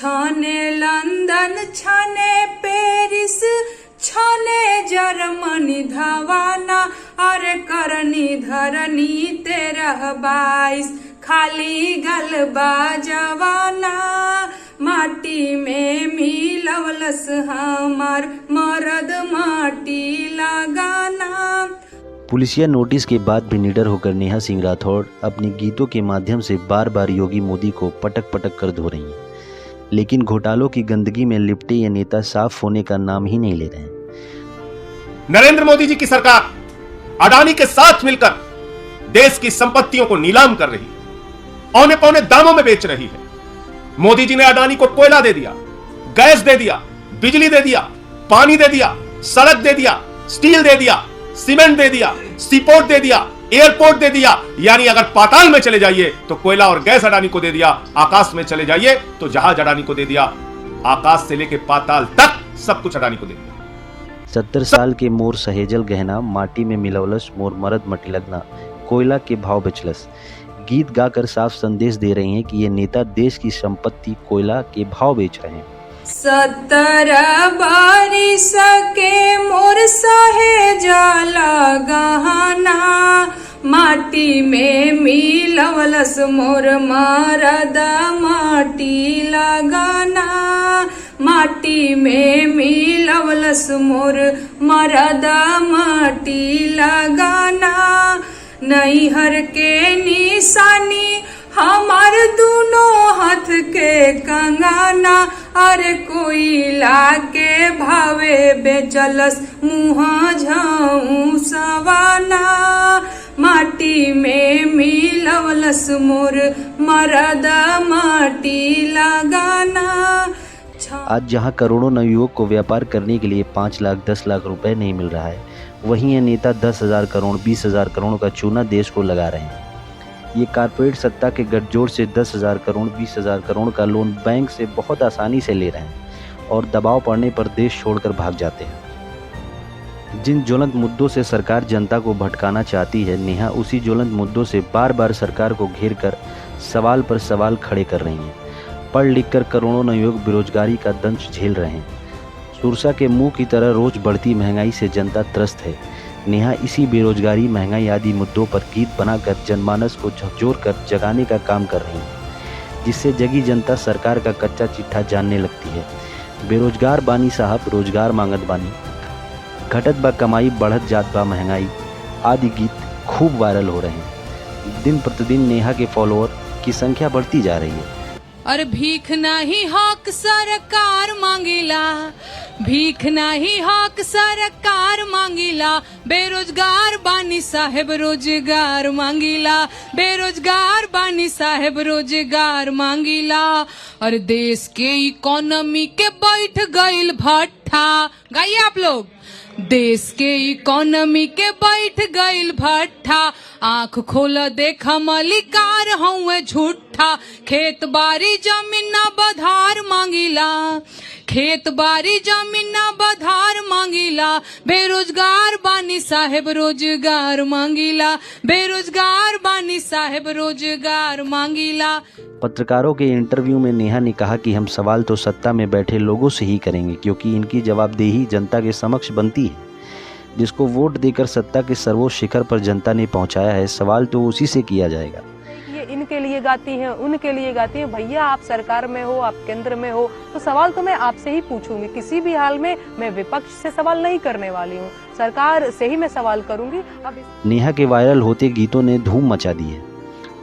छाने लंदन छाने पेरिस छाने जर्मनी धवाना अरे करनी धरनी 13-22 खाली गलबा जवाना माटी में मिलवलस हमार मरद माटी लगाना। पुलिसिया नोटिस के बाद भी निडर होकर नेहा सिंह राठौड़ अपने गीतों के माध्यम से बार बार योगी मोदी को पटक पटक कर धो रही हैं, लेकिन घोटालों की गंदगी में लिपटे ये नेता साफ होने का नाम ही नहीं ले रहे हैं। नरेंद्र मोदी जी की सरकार अडानी के साथ मिलकर देश की संपत्तियों को नीलाम कर रही है, औने पौने दामों में बेच रही है। मोदी जी ने अडानी को कोयला दे दिया, गैस दे दिया, बिजली दे दिया, पानी दे दिया, सड़क दे दिया, स्टील दे दिया, सीमेंट दे दिया, सीपोर्ट दे दिया, एयरपोर्ट दे दिया। यानी अगर पाताल में चले जाइए तो कोयला और गैस अडानी को दे दिया, आकाश में चले जाइए तो जहाज अडानी को दे दिया, आकाश से लेके पाताल तक सब कुछ अडानी को दे दिया। 70 साल के मोर सहेजल गहना माटी में मिलवलस मोर मरद मटी लगना कोयला के भाव बेचलस गीत गाकर साफ संदेश दे रही हैं कि ये नेता देश की संपत्ति कोयला के भाव बेच रहे हैं। 17 बारिश के मोर सहेजल गहना माटी में मिलवलस मोर मरद माटी लगाना माटी में मिलवलस मोर मरद माटी लगाना। नैहर के निशानी हमार दोनों हाथ के कंगना अरे कोयला के भावे बेचलस मुँह झाऊ सवाना माटी में मिलवलस मोर मरद माटी लगाना। आज जहां करोड़ों नवयुवक को व्यापार करने के लिए 5 लाख 10 लाख रुपए नहीं मिल रहा है, वहीं ये नेता 10,000 करोड़ 20,000 करोड़ का चूना देश को लगा रहे हैं। ये कारपोरेट सत्ता के गठजोड़ से 10,000 करोड़ 20,000 करोड़ का लोन बैंक से बहुत आसानी से ले रहे हैं और दबाव पड़ने पर देश छोड़कर भाग जाते हैं। जिन ज्वलंत मुद्दों से सरकार जनता को भटकाना चाहती है, नेहा उसी ज्वलंत मुद्दों से बार बार सरकार को घेर कर सवाल पर सवाल खड़े कर रही हैं। पढ़ लिख कर करोड़ों नवयुवक बेरोजगारी का दंश झेल रहे हैं। सुरसा के मुंह की तरह रोज बढ़ती महंगाई से जनता त्रस्त है। नेहा इसी बेरोजगारी महंगाई आदि मुद्दों पर गीत बनाकर जनमानस को झकझोर कर जगाने का काम कर रही है, जिससे जगी जनता सरकार का कच्चा चिट्ठा जानने लगती है। बेरोजगार बानी साहब रोजगार मांगत बानी, घटत बा कमाई बढ़त जात बा महंगाई आदि गीत खूब वायरल हो रहे हैं। दिन प्रतिदिन नेहा के फॉलोअर की संख्या बढ़ती जा रही है। अरे भीख नहीं हक सरकार मांगिला, भीख नहीं हक सरकार मांगिला, बेरोजगार बानी साहेब रोजगार मांगिला, बेरोजगार बानी साहेब रोजगार मांगिला। और देश के इकोनॉमी के बैठ गईल भट्ठा, गाइए आप लोग, देश के इकोनॉमी के बैठ गईल भट्ठा, आंख खोल देखा मलिकार हुए झूठा, खेत बारी जमीन ना बधार मांगिला, खेत बारी जमीन ना बधार मांगिला, बेरोजगार बानी साहेब रोजगार मांगिला, बेरोजगार बानी साहेब रोजगार मांगिला। पत्रकारों के इंटरव्यू में नेहा ने कहा कि हम सवाल तो सत्ता में बैठे लोगों से ही करेंगे, क्योंकि इनकी जवाबदेही जनता के समक्ष बनती है। जिसको वोट देकर सत्ता के सर्वोच्च शिखर पर जनता ने पहुंचाया है, सवाल तो उसी से किया जाएगा। ये इनके लिए गाती हैं, उनके लिए गाती हैं। भैया आप सरकार में हो, आप केंद्र में हो, तो सवाल तो मैं आपसे ही पूछूंगी। किसी भी हाल में मैं विपक्ष से सवाल नहीं करने वाली हूँ, सरकार से ही मैं सवाल करूंगी। नेहा के वायरल होते गीतों ने धूम मचा दी है।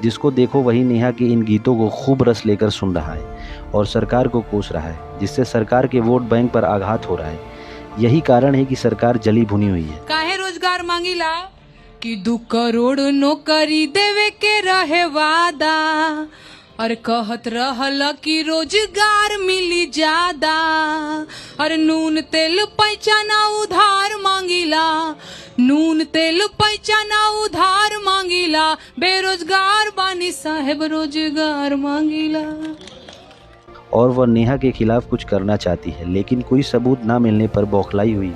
जिसको देखो वही नेहा के इन गीतों को खूब रस लेकर सुन रहा है और सरकार को कोस रहा है, जिससे सरकार के वोट बैंक पर आघात हो रहा है। यही कारण है कि सरकार जली भुनी हुई है। काहे रोजगार मांगिला कि 2 करोड़ नौकरी देवे के रहे वादा, और कहत रहल कि रोजगार मिली ज्यादा, और नून तेल पैसा ना उधार मांगिला, नून तेल पैसा ना उधार मांगिला, बेरोजगार बानी साहेब रोजगार मांगिला। और वह नेहा के खिलाफ कुछ करना चाहती है, लेकिन कोई सबूत ना मिलने पर बौखलाई हुई।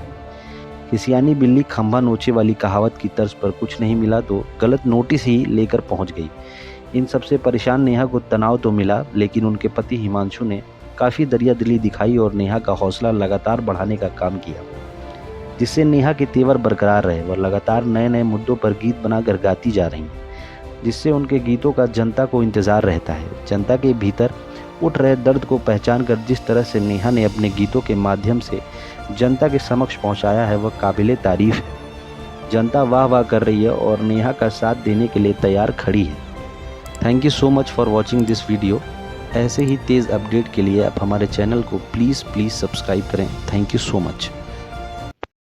किसियानी बिल्ली खंभा नोचे वाली कहावत की तर्ज पर कुछ नहीं मिला तो गलत नोटिस ही लेकर पहुंच गई। इन सबसे परेशान नेहा को तनाव तो मिला, लेकिन उनके पति हिमांशु ने काफ़ी दरियादिली दिखाई और नेहा का हौसला लगातार बढ़ाने का काम किया, जिससे नेहा के तेवर बरकरार रहे। वह लगातार नए नए मुद्दों पर गीत बनाकर गाती जा रही हैं, जिससे उनके गीतों का जनता को इंतज़ार रहता है। जनता के भीतर उठ रहे दर्द को पहचान कर जिस तरह से नेहा ने अपने गीतों के माध्यम से जनता के समक्ष पहुंचाया है, वह काबिले तारीफ़ है। जनता वाह वाह कर रही है और नेहा का साथ देने के लिए तैयार खड़ी है। Thank you so much for watching this video. ऐसे ही तेज़ अपडेट के लिए आप हमारे चैनल को प्लीज़ सब्सक्राइब करें। Thank you so much.